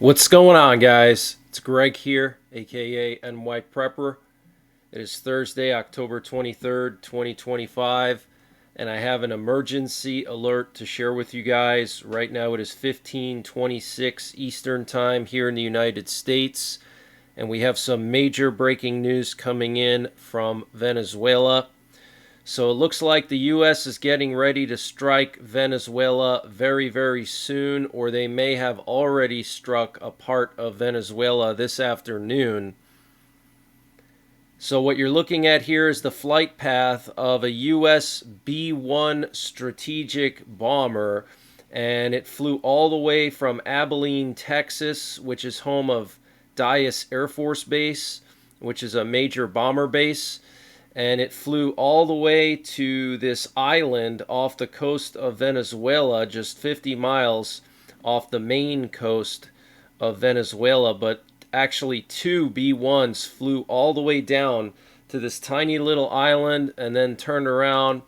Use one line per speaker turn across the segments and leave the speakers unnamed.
What's going on, guys? It's Greg here, aka NYPrepper. It is Thursday, October 23rd, 2025, and I have an emergency alert to share with you guys. Right now it is 15:26 Eastern Time here in the United States, and we have some major breaking news coming in from Venezuela. So it looks like the U.S. is getting ready to strike Venezuela very, very soon, or they may have already struck a part of Venezuela this afternoon. So what you're looking at here is the flight path of a U.S. B-1 strategic bomber, and it flew all the way from Abilene, Texas, which is home of Dyess Air Force Base, which is a major bomber base. And it flew all the way to this island off the coast of Venezuela, just 50 miles off the main coast of Venezuela. But actually, two B-1s flew all the way down to this tiny little island and then turned around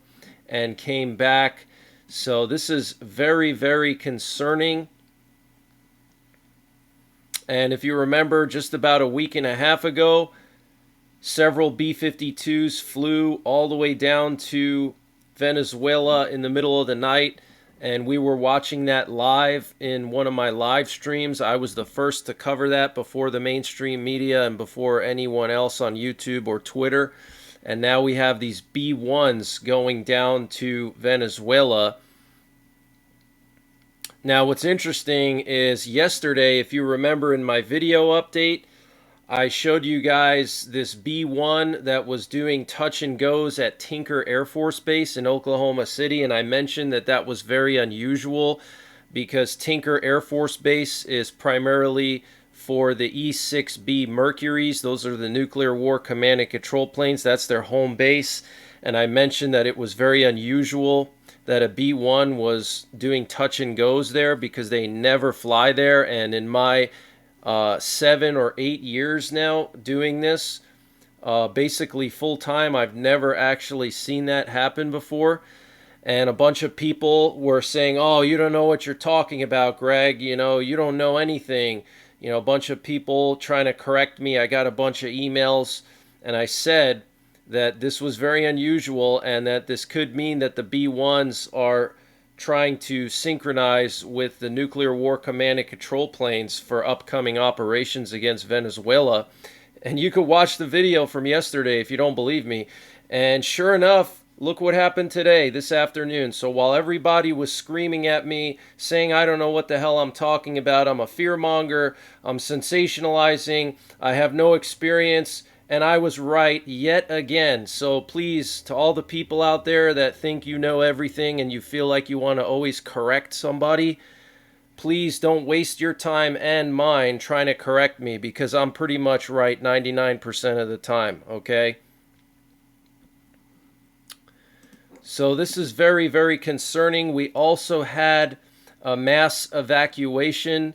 and came back. So this is very, very concerning. And if you remember, just about a week and a half ago, several B-52s flew all the way down to Venezuela in the middle of the night, and we were watching that live in one of my live streams. I was the first to cover that before the mainstream media and before anyone else on YouTube or Twitter. And now we have these B-1s going down to Venezuela. Now, what's interesting is yesterday, if you remember in my video update, I showed you guys this B-1 that was doing touch and goes at Tinker Air Force Base in Oklahoma City, and I mentioned that that was very unusual because Tinker Air Force Base is primarily for the E-6B Mercuries. Those are the nuclear war command and control planes. That's their home base, and I mentioned that it was very unusual that a B-1 was doing touch and goes there because they never fly there, and in my 7 or 8 years now doing this, basically full time, I've never actually seen that happen before. And a bunch of people were saying, "Oh, you don't know what you're talking about, Greg. You know, you don't know anything." You know, a bunch of people trying to correct me. I got a bunch of emails, and I said that this was very unusual and that this could mean that the B-1s are trying to synchronize with the nuclear war command and control planes for upcoming operations against Venezuela. And you could watch the video from yesterday if you don't believe me. And sure enough, look what happened today, this afternoon. So while everybody was screaming at me, saying I don't know what the hell I'm talking about, I'm a fearmonger, I'm sensationalizing, I have no experience, and I was right yet again. So please, to all the people out there that think you know everything and you feel like you want to always correct somebody, please don't waste your time and mine trying to correct me because I'm pretty much right 99% of the time, okay? So this is very, very concerning. We also had a mass evacuation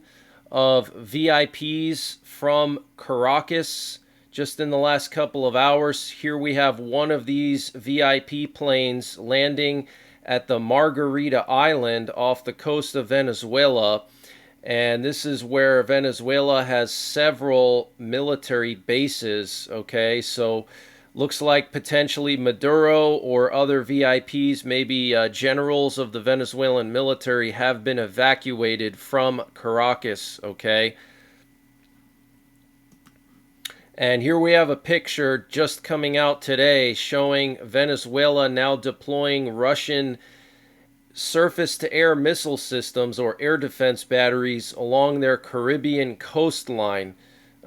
of VIPs from Caracas just in the last couple of hours. Here we have one of these VIP planes landing at the Margarita Island off the coast of Venezuela. And this is where Venezuela has several military bases, okay? So looks like potentially Maduro or other VIPs, maybe generals of the Venezuelan military, have been evacuated from Caracas, okay? And here we have a picture just coming out today showing Venezuela now deploying Russian surface-to-air missile systems or air defense batteries along their Caribbean coastline.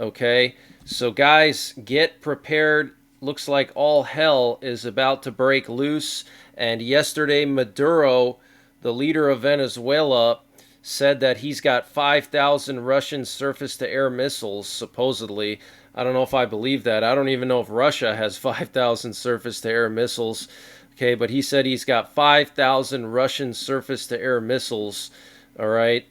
Okay, so guys, get prepared. Looks like all hell is about to break loose. And yesterday, Maduro, the leader of Venezuela, said that he's got 5,000 Russian surface-to-air missiles, supposedly. I don't know if I believe that. I don't even know if Russia has 5,000 surface-to-air missiles. Okay, but he said he's got 5,000 Russian surface-to-air missiles. All right.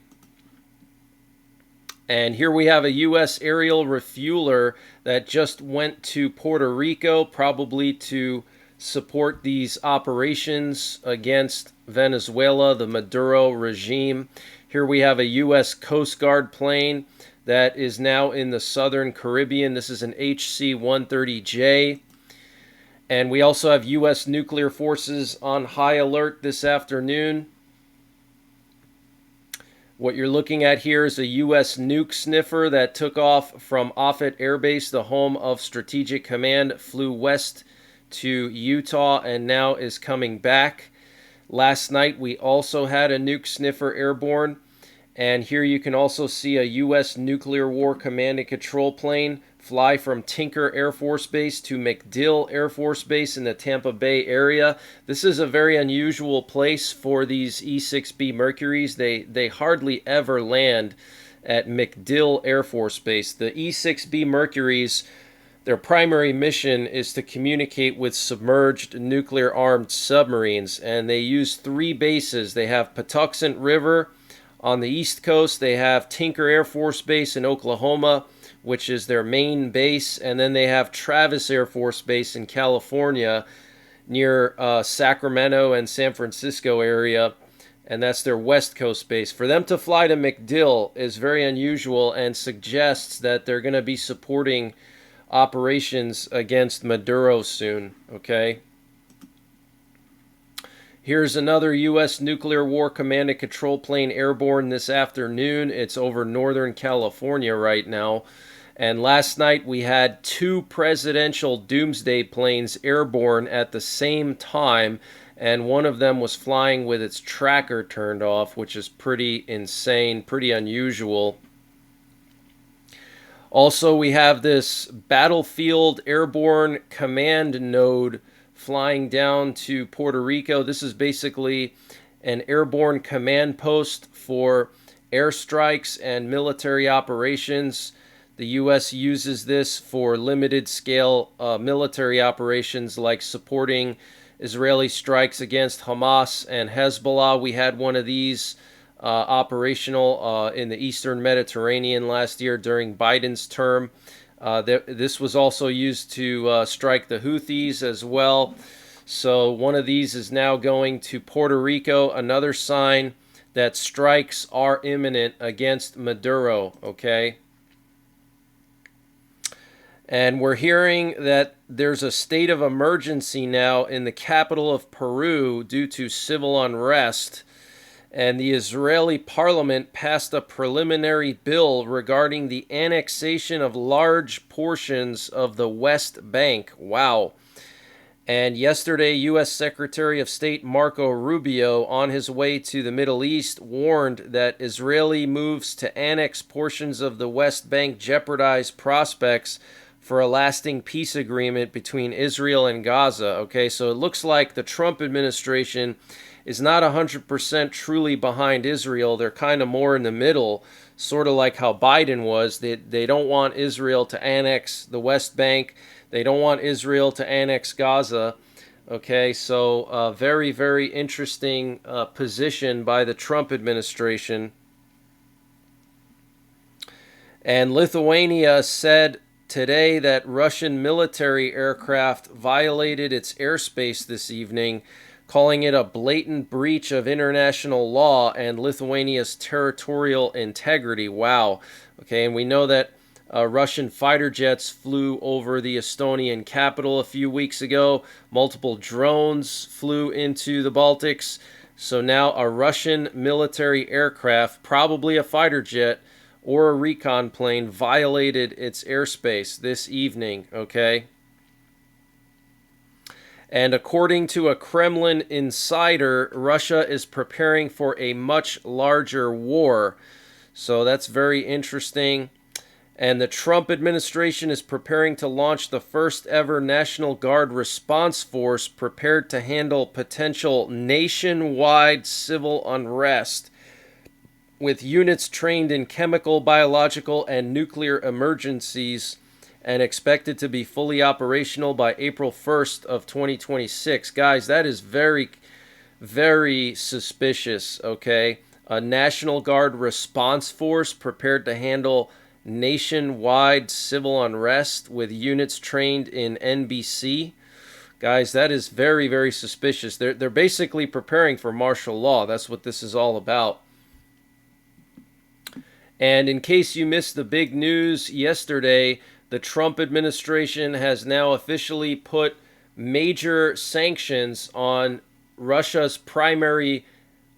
And here we have a U.S. aerial refueler that just went to Puerto Rico, probably to support these operations against Venezuela, the Maduro regime. Here we have a U.S. Coast Guard plane that is now in the southern Caribbean. This is an HC-130J. And we also have U.S. nuclear forces on high alert this afternoon. What you're looking at here is a U.S. nuke sniffer that took off from Offutt Air Base, the home of Strategic Command, flew west to Utah, and now is coming back. Last night, we also had a nuke sniffer airborne. And here you can also see a U.S. Nuclear War Command and Control plane fly from Tinker Air Force Base to MacDill Air Force Base in the Tampa Bay area. This is a very unusual place for these E-6B Mercuries. They hardly ever land at MacDill Air Force Base. The E-6B Mercuries, their primary mission is to communicate with submerged nuclear-armed submarines, and they use 3 bases. They have Patuxent River on the East Coast. They have Tinker Air Force Base in Oklahoma, which is their main base, and then they have Travis Air Force Base in California near Sacramento and San Francisco area, and that's their West Coast base. For them to fly to MacDill is very unusual and suggests that they're going to be supporting operations against Maduro soon, okay? Here's another U.S. Nuclear War Command and Control plane airborne this afternoon. It's over Northern California right now. And last night we had 2 presidential doomsday planes airborne at the same time, and one of them was flying with its tracker turned off, which is pretty insane, pretty unusual. Also, we have this battlefield airborne command node flying down to Puerto Rico. This is basically an airborne command post for airstrikes and military operations. The U.S. uses this for limited scale military operations like supporting Israeli strikes against Hamas and Hezbollah. We had one of these operational in the Eastern Mediterranean last year during Biden's term. This was also used to strike the Houthis as well. So one of these is now going to Puerto Rico, another sign that strikes are imminent against Maduro, okay? And we're hearing that there's a state of emergency now in the capital of Peru due to civil unrest. And the Israeli parliament passed a preliminary bill regarding the annexation of large portions of the West Bank. Wow. And yesterday, U.S. Secretary of State Marco Rubio, on his way to the Middle East, warned that Israeli moves to annex portions of the West Bank jeopardize prospects for a lasting peace agreement between Israel and Gaza. Okay, so it looks like the Trump administration is not 100% truly behind Israel. They're kind of more in the middle, sort of like how Biden was. They don't want Israel to annex the West Bank. They don't want Israel to annex Gaza. Okay, so very, very interesting position by the Trump administration. And Lithuania said today that Russian military aircraft violated its airspace this evening, calling it a blatant breach of international law and Lithuania's territorial integrity. Wow. Okay, and we know that Russian fighter jets flew over the Estonian capital a few weeks ago. Multiple drones flew into the Baltics. So now a Russian military aircraft, probably a fighter jet or a recon plane, violated its airspace this evening, okay? And according to a Kremlin insider, Russia is preparing for a much larger war. So that's very interesting. And the Trump administration is preparing to launch the first ever National Guard response force prepared to handle potential nationwide civil unrest, with units trained in chemical, biological, and nuclear emergencies, and expected to be fully operational by April 1st of 2026. Guys, that is very, very suspicious, okay? A National Guard response force prepared to handle nationwide civil unrest with units trained in NBC. Guys, that is very, very suspicious. They're basically preparing for martial law. That's what this is all about. And in case you missed the big news yesterday, the Trump administration has now officially put major sanctions on Russia's primary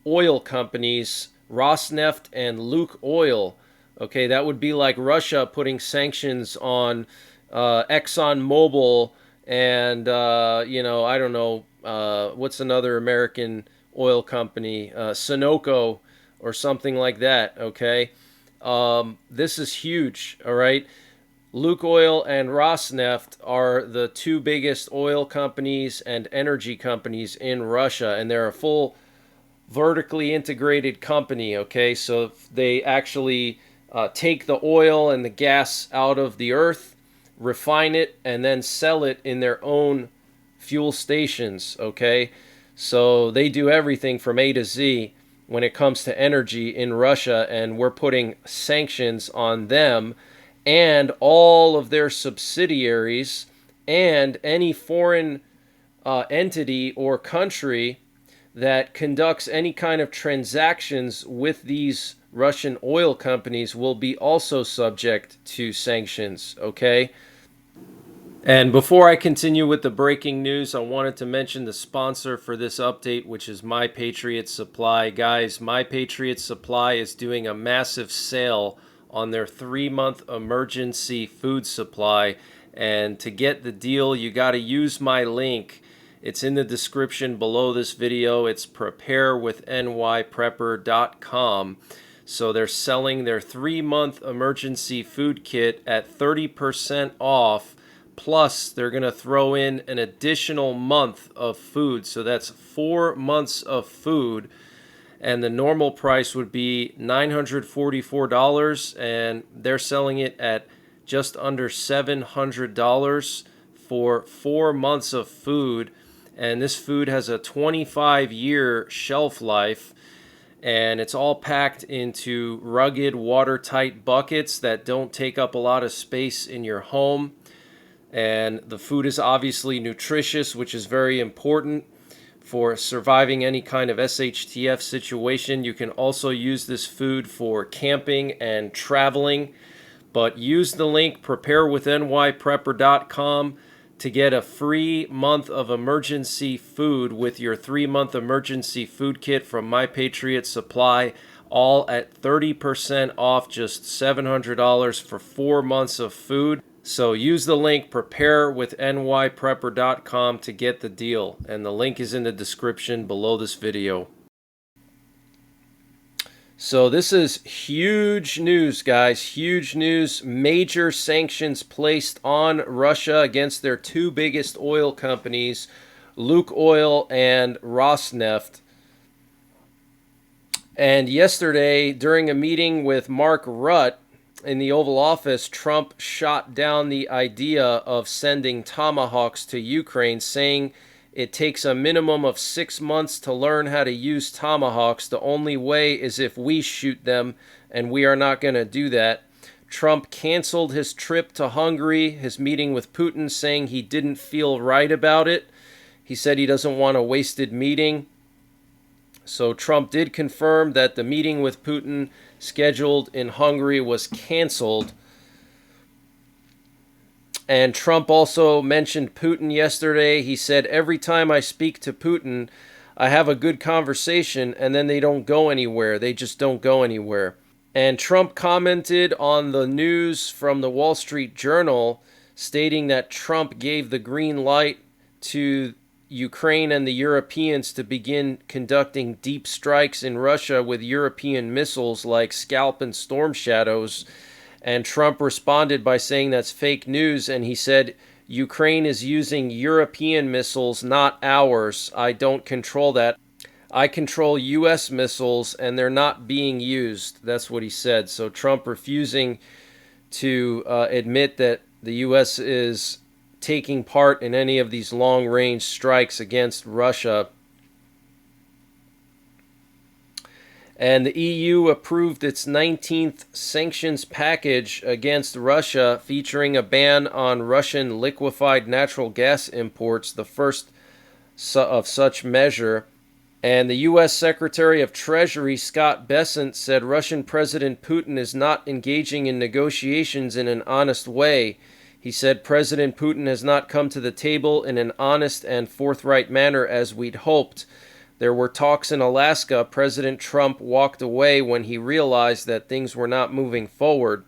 oil companies, Rosneft and Lukoil. Okay, that would be like Russia putting sanctions on ExxonMobil and, I don't know, what's another American oil company? Sunoco or something like that, okay? This is huge, all right? Lukoil and Rosneft are the two biggest oil companies and energy companies in Russia, and they're a full vertically integrated company, okay? So they actually take the oil and the gas out of the earth, refine it, and then sell it in their own fuel stations, okay? So they do everything from A to Z when it comes to energy in Russia, and we're putting sanctions on them and all of their subsidiaries and any foreign entity or country that conducts any kind of transactions with these Russian oil companies will be also subject to sanctions, okay? And before I continue with the breaking news, I wanted to mention the sponsor for this update, which is NYPrepper Supply. Guys, NYPrepper Supply is doing a massive sale on their 3-month emergency food supply. And to get the deal, you got to use my link. It's in the description below this video. It's preparewithnyprepper.com. So they're selling their 3-month emergency food kit at 30% off. Plus, they're going to throw in an additional month of food. So that's 4 months of food. And the normal price would be $944. And they're selling it at just under $700 for 4 months of food. And this food has a 25-year shelf life. And it's all packed into rugged, watertight buckets that don't take up a lot of space in your home. And the food is obviously nutritious, which is very important for surviving any kind of SHTF situation. You can also use this food for camping and traveling. But use the link preparewithnyprepper.com to get a free month of emergency food with your 3-month emergency food kit from NYPrepper Supply, all at 30% off, just $700 for 4 months of food. So use the link preparewithnyprepper.com to get the deal, and the link is in the description below this video. So this is huge news, guys. Huge news. Major sanctions placed on Russia against their two biggest oil companies, Lukoil and Rosneft. And yesterday, during a meeting with Mark Rutte in the Oval Office, Trump shot down the idea of sending Tomahawks to Ukraine, saying it takes a minimum of 6 months to learn how to use Tomahawks. The only way is if we shoot them, and we are not going to do that. Trump canceled his trip to Hungary, his meeting with Putin, saying he didn't feel right about it. He said he doesn't want a wasted meeting. So Trump did confirm that the meeting with Putin scheduled in Hungary was canceled. And Trump also mentioned Putin yesterday. He said, every time I speak to Putin, I have a good conversation, and then they don't go anywhere. They just don't go anywhere. And Trump commented on the news from the Wall Street Journal, stating that Trump gave the green light to Ukraine and the Europeans to begin conducting deep strikes in Russia with European missiles like Scalp and Storm Shadows. And Trump responded by saying that's fake news, and he said, Ukraine is using European missiles, not ours. I don't control that. I control U.S. missiles, and they're not being used. That's what he said. So Trump refusing to admit that the U.S. is taking part in any of these long-range strikes against Russia. And the EU approved its 19th sanctions package against Russia, featuring a ban on Russian liquefied natural gas imports, the first of such measure. And the U.S. Secretary of Treasury Scott Bessent said Russian President Putin is not engaging in negotiations in an honest way. He said President Putin has not come to the table in an honest and forthright manner as we'd hoped. There were talks in Alaska. President Trump walked away when he realized that things were not moving forward.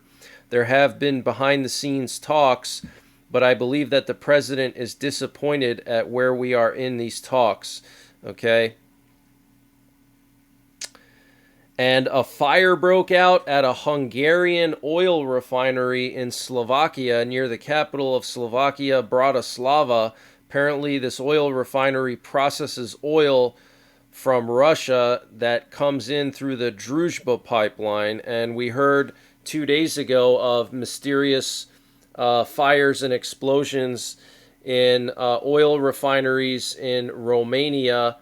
There have been behind-the-scenes talks, but I believe that the president is disappointed at where we are in these talks. Okay? And a fire broke out at a Hungarian oil refinery in Slovakia near the capital of Slovakia, Bratislava. Apparently, this oil refinery processes oil from Russia that comes in through the Druzhba pipeline. And we heard 2 days ago of mysterious fires and explosions in oil refineries in Romania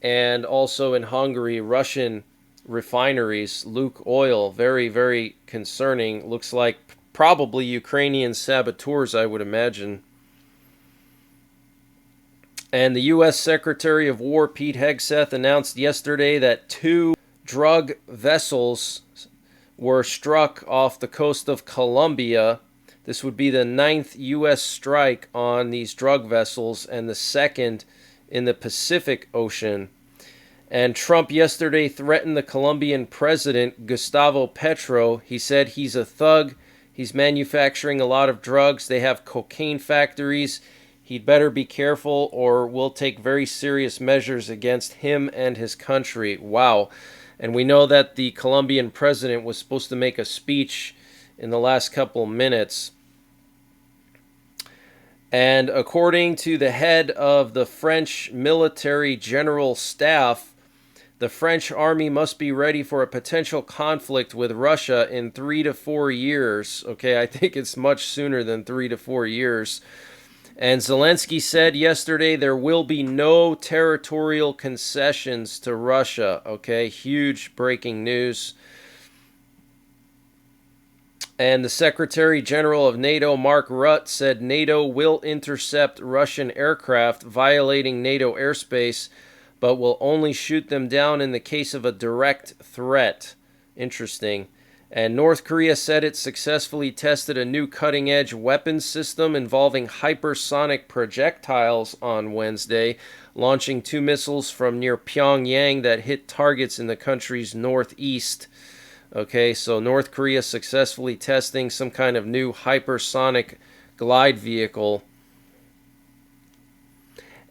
and also in Hungary, Russian refineries. Luke Oil, very, very concerning. Looks like probably Ukrainian saboteurs, I would imagine. And the U.S. Secretary of War Pete Hegseth announced yesterday that 2 drug vessels were struck off the coast of Colombia. This would be the 9th U.S. strike on these drug vessels and the 2nd in the Pacific Ocean. And Trump yesterday threatened the Colombian president, Gustavo Petro. He said he's a thug. He's manufacturing a lot of drugs. They have cocaine factories. He'd better be careful or we'll take very serious measures against him and his country. Wow. And we know that the Colombian president was supposed to make a speech in the last couple minutes. And according to the head of the French military general staff, the French army must be ready for a potential conflict with Russia in 3 to 4 years. Okay, I think it's much sooner than 3 to 4 years. And Zelensky said yesterday there will be no territorial concessions to Russia. Okay, huge breaking news. And the Secretary General of NATO, Mark Rutte, said NATO will intercept Russian aircraft violating NATO airspace, but will only shoot them down in the case of a direct threat. Interesting. And North Korea said it successfully tested a new cutting-edge weapons system involving hypersonic projectiles on Wednesday, launching 2 missiles from near Pyongyang that hit targets in the country's northeast. Okay, so North Korea successfully testing some kind of new hypersonic glide vehicle.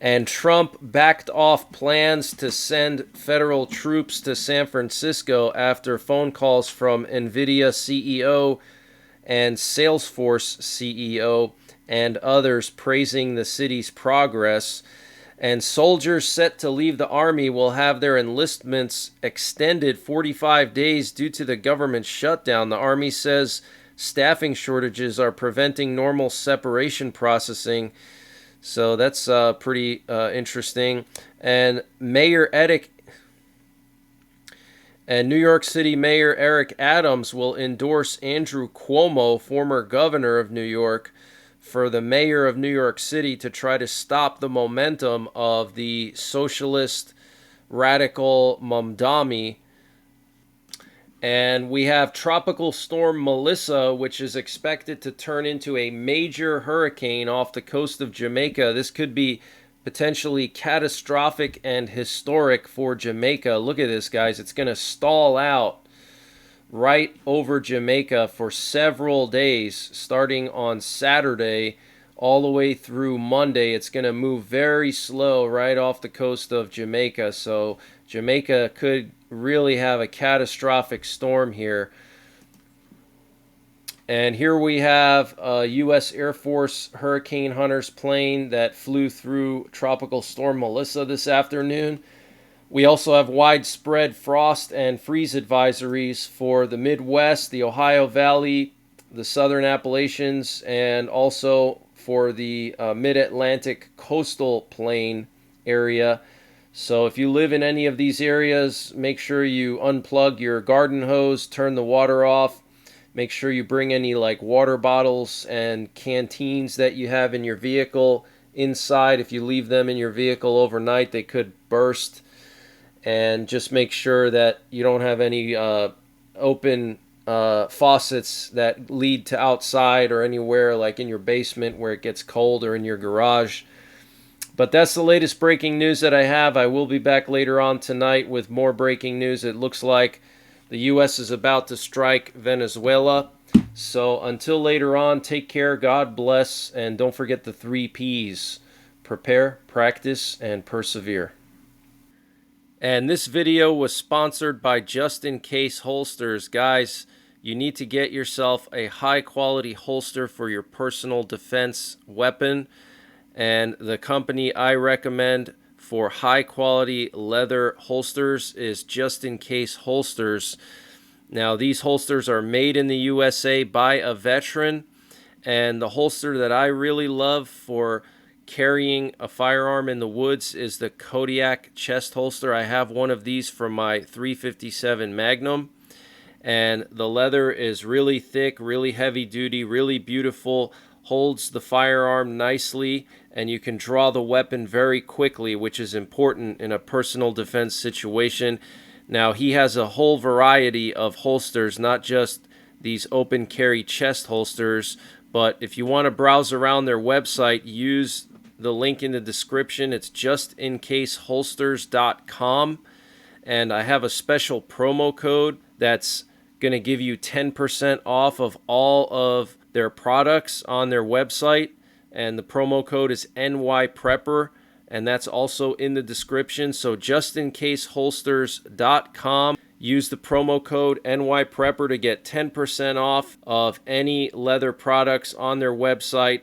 And Trump backed off plans to send federal troops to San Francisco after phone calls from NVIDIA CEO and Salesforce CEO and others praising the city's progress. And soldiers set to leave the Army will have their enlistments extended 45 days due to the government shutdown. The Army says staffing shortages are preventing normal separation processing. So that's pretty interesting. And New York City Mayor Eric Adams will endorse Andrew Cuomo, former governor of New York, for the mayor of New York City to try to stop the momentum of the socialist radical Mamdani. And we have Tropical Storm Melissa, which is expected to turn into a major hurricane off the coast of Jamaica. This could be potentially catastrophic and historic for Jamaica. Look at this, guys. It's going to stall out right over Jamaica for several days, starting on Saturday all the way through Monday. It's going to move very slow right off the coast of Jamaica. So Jamaica could really have a catastrophic storm here. And here we have a U.S. Air Force Hurricane Hunters plane that flew through Tropical Storm Melissa this afternoon. We also have widespread frost and freeze advisories for the Midwest, the Ohio Valley, the Southern Appalachians, and also for the Mid-Atlantic coastal plain area. So if you live in any of these areas, make sure you unplug your garden hose, turn the water off. Make sure you bring any like water bottles and canteens that you have in your vehicle inside. If you leave them in your vehicle overnight, they could burst. and just make sure that you don't have any open faucets that lead to outside or anywhere like in your basement where it gets cold, or in your garage. But that's the latest breaking news that I have. I will be back later on tonight with more breaking news. It looks like the U.S. is about to strike Venezuela. So until later on, take care, God bless, and don't forget the 3 P's: prepare, practice, and persevere. And this video was sponsored by Just In Case Holsters. Guys, you need to get yourself a high quality holster for your personal defense weapon. And the company I recommend for high quality leather holsters is Just In Case Holsters. Now, these holsters are made in the USA by a veteran, and the holster that I really love for carrying a firearm in the woods is the Kodiak chest holster. I have one of these for my 357 Magnum, and the leather is really thick, really heavy duty, really beautiful, holds the firearm nicely, and you can draw the weapon very quickly, which is important in a personal defense situation. Now, he has a whole variety of holsters, not just these open carry chest holsters, but if you want to browse around their website, use the link in the description. It's justincaseholsters.com, and I have a special promo code that's going to give you 10% off of all of their products on their website, and the promo code is NYPrepper, and that's also in the description. So justincaseholsters.com. Use the promo code NYPrepper to get 10% off of any leather products on their website.